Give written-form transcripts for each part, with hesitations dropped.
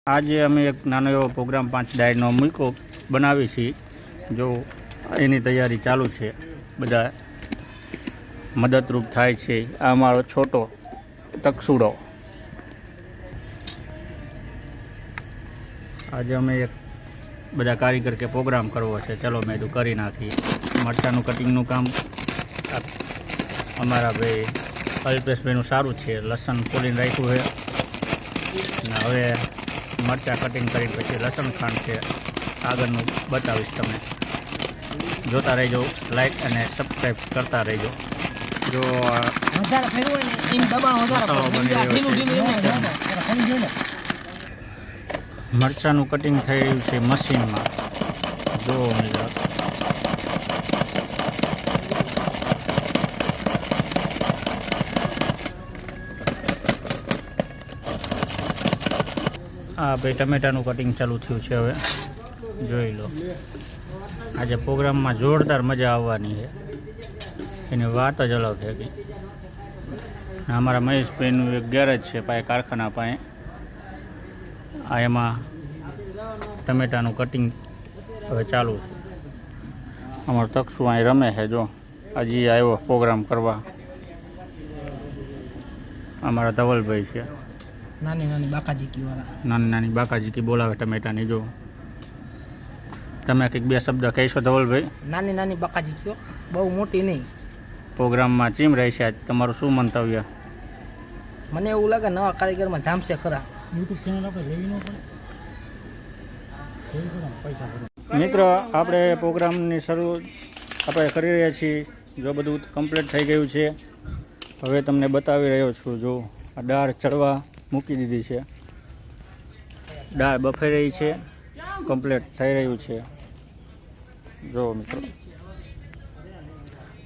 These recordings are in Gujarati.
આજે અમે એક નાનો એવો પ્રોગ્રામ 5 ડાયરનો મૂકો બનાવી છીએ। જો એની તૈયારી ચાલુ છે, બધા મદદરૂપ થાય છે। આ અમારો છોટો તકસુડો। આજે અમે એક બધા કારીગર કે પ્રોગ્રામ કરવો છે, ચલો મેં તો કરી નાખીએ। મરચાંનું કટિંગનું કામ અમારા ભાઈ અલ્પેશભાઈનું સારું છે। લસણ ફોલીને રાખ્યું છે ને હવે મરચાં કટિંગ કરી પછી લસણ ખાંડ છે। આગળનું બતાવીશ, તમે જોતા રહેજો, લાઈક અને સબસ્ક્રાઈબ કરતા રહેજો। જો મરચાંનું કટિંગ થઈ રહ્યું છે મશીનમાં, જો મિત્રો હા ભાઈ ટમેટાનું કટિંગ ચાલુ થયું છે। હવે જોઈ લો, આજે પ્રોગ્રામમાં જોરદાર મજા આવવાની છે, એની વાત જ અલગ છે કંઈ। અમારા મહેશભાઈનું એક ગેરેજ છે પાસે, કારખાના પાસે। આ એમાં ટમેટાનું કટિંગ હવે ચાલુ છે। અમારો તકસુ અહીં રમે છે, જો હજી આવ્યો પ્રોગ્રામ કરવા। અમારા ધવલભાઈ છે, નાની નાની બાકાજીકી વાળા, નાની નાની બાકાજીકી બોલાવે ટમેટાની। જો તમે કંઈક બે શબ્દ કહીશો ધવલભાઈ? નાની નાની બાકાજીકીઓ, બહુ મોટી નહીં। પ્રોગ્રામમાં ચીમ રહેશે આજ, તમારું શું મંતવ્ય? મને એવું લાગે નવા કારીગરમાં જામશે ખરા। યુટ્યુબ ચેનલ આપણે લેવી ન પડે, પૈસા મિત્રો આપણે પ્રોગ્રામની શરૂ આપણે કરી રહ્યા છીએ। જો બધું કમ્પ્લીટ થઈ ગયું છે, હવે તમને બતાવી રહ્યો છું। જો આ દાળ ચડવા મૂકી દીધી છે, દાળ બફાઈ રહી છે, કમ્પ્લીટ થઈ રહ્યું છે। જો મિત્રો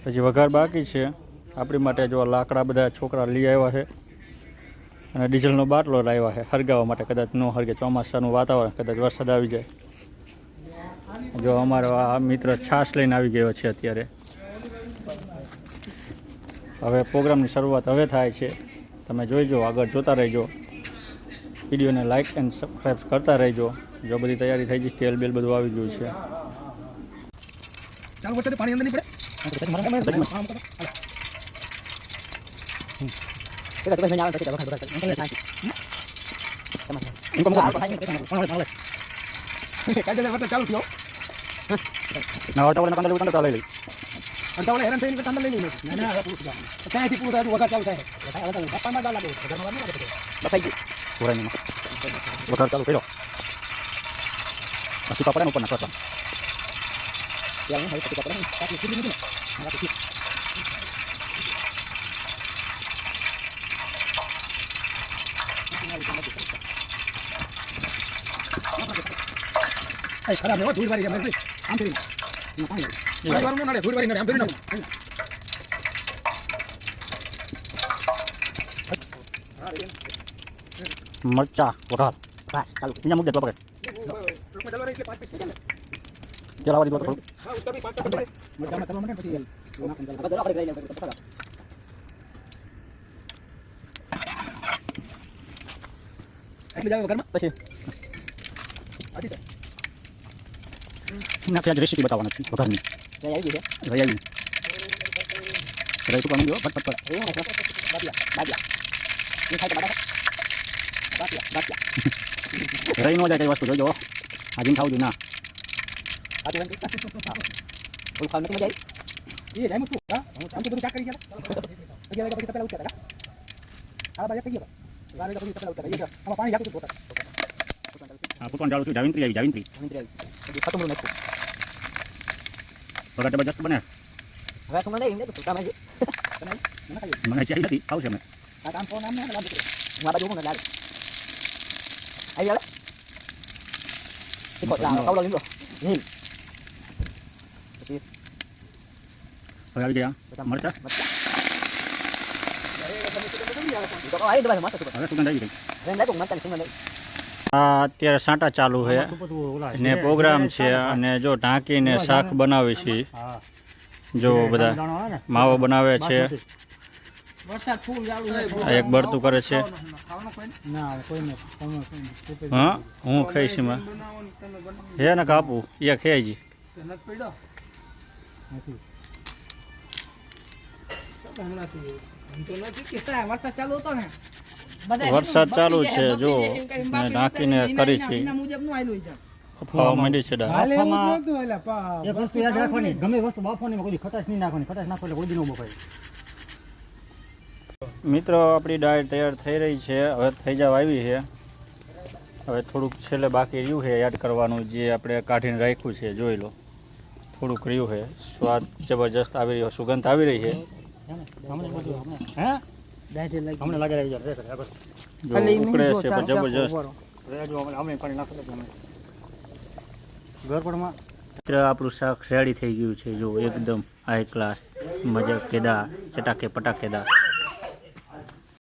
પછી વઘાર બાકી છે આપણી માટે। જો લાકડા બધા છોકરા લઈ આવ્યા છે અને ડીઝલનો બાટલો લાવ્યા છે હરગાવવા માટે, કદાચ ન હરગે, ચોમાસાનું વાતાવરણ, કદાચ વરસાદ આવી જાય। જો અમારો આ મિત્ર છાશ લઈને આવી ગયો છે અત્યારે। હવે પ્રોગ્રામની શરૂઆત હવે થાય છે, તમે જોઈજો, આગળ જોતા રહેજો, વિડીયોને લાઇક એન્ડ સબસ્ક્રાઈબ કરતા રહેજો। જો બધી તૈયારી થઈ ગઈ, તેલ બેલ બધું આવી ગયું છે। ચાલો વચ્ચે પાણી અંદર નહીં પડે। ચાલુ કર્યો પછી કપડા ઉપર નાખવા ખરાબ નહીં, ધૂળ વાળી આમ ફરી ધૂળ વાળી આમ ફરી મરચા વઘાર ચાલુ બીજા મૂકી દે, પકડ ચલાવવા દીધો થોડું। પછી નાખી આજ રેસીપી બતાવવાના છે વઘારની। રહી આવી રહી તું પાણી દો ફટફટ રહી ન જાય કઈ વસ્તુ જોઈજો, આજે ખાવું જોઈએ ના। ફૂટવાનું ચાલુ થયું, જાવિંત્રી આવી, જાવિંત્રી વગર જબરજસ્ત બને। મને ચાઈ નથી, આવશે અમે હવે આવી ગયા મરચા, હવે સુગંધ આવી ગઈ। આ અત્યારે સાંટા ચાલુ છે ને પ્રોગ્રામ છે, અને જો ઢાંકીને શાક બનાવે છે। જો બધા માવો બનાવે છે, વરસાદ ફૂલ ચાલુ છે. આ એક બળતું કરે છે. ખાવાનું કોઈ નહીં? ના કોઈને તમે કોઈ હા હું ખાઈશ એમાં બનાવવાનું તમે બનાવો. હે ને કાપું એ ખેંચી તે નથી પડ્યો? નથી તો હમણાંથી આમ તો નથી કહેતા. વરસાદ ચાલુ હતો ને બધાય વરસાદ કીધું, ચાલુ બપી છે, જાય, જો. બપી જાય એમ કરીને બાકી નાખીને બધા કરી એના છે. એના મુજબ નું આયલું છે. ફાવા માંડી છે ડા. હાલે એવું જ નહોતું એટલે એક વસ્તુ યાદ રાખવાની ગમે વસ્તુ બાફવાની કોઈ દી ખટાશ નહીં નાખવાની ખટાશ નાખો એટલે કોઈ દી ન બફાય મિત્રો આપણી દાળ તૈયાર થઈ રહી છે, હવે થઈ જવા આવી છે. હવે થોડુંક છેલ્લે બાકી રહ્યું છે એડ કરવાનું, જે આપણે કાઢીને રાખ્યું છે. જોઈ લો, થોડુંક રહ્યું છે. સ્વાદ જબરજસ્ત આવી રહ્યો, સુગંધ આવી રહી છે. હમણે બધું હે દાઢે લાગી. હમણે લાગે રહી જાય આગળ જો ખાલી ઈ ઉકળે નહીં છે જો, પણ ચાપ જબરજસ્ત. ઉભો રહો. રેજો હમણે પાણી નાખો તો અમે ગરપડમાં મિત્ર આપણું શાક રેડી થઈ ગયું છે. જો એકદમ હાઈ ક્લાસ, મજા કેદાર, ચટાકે પટાકેદાર.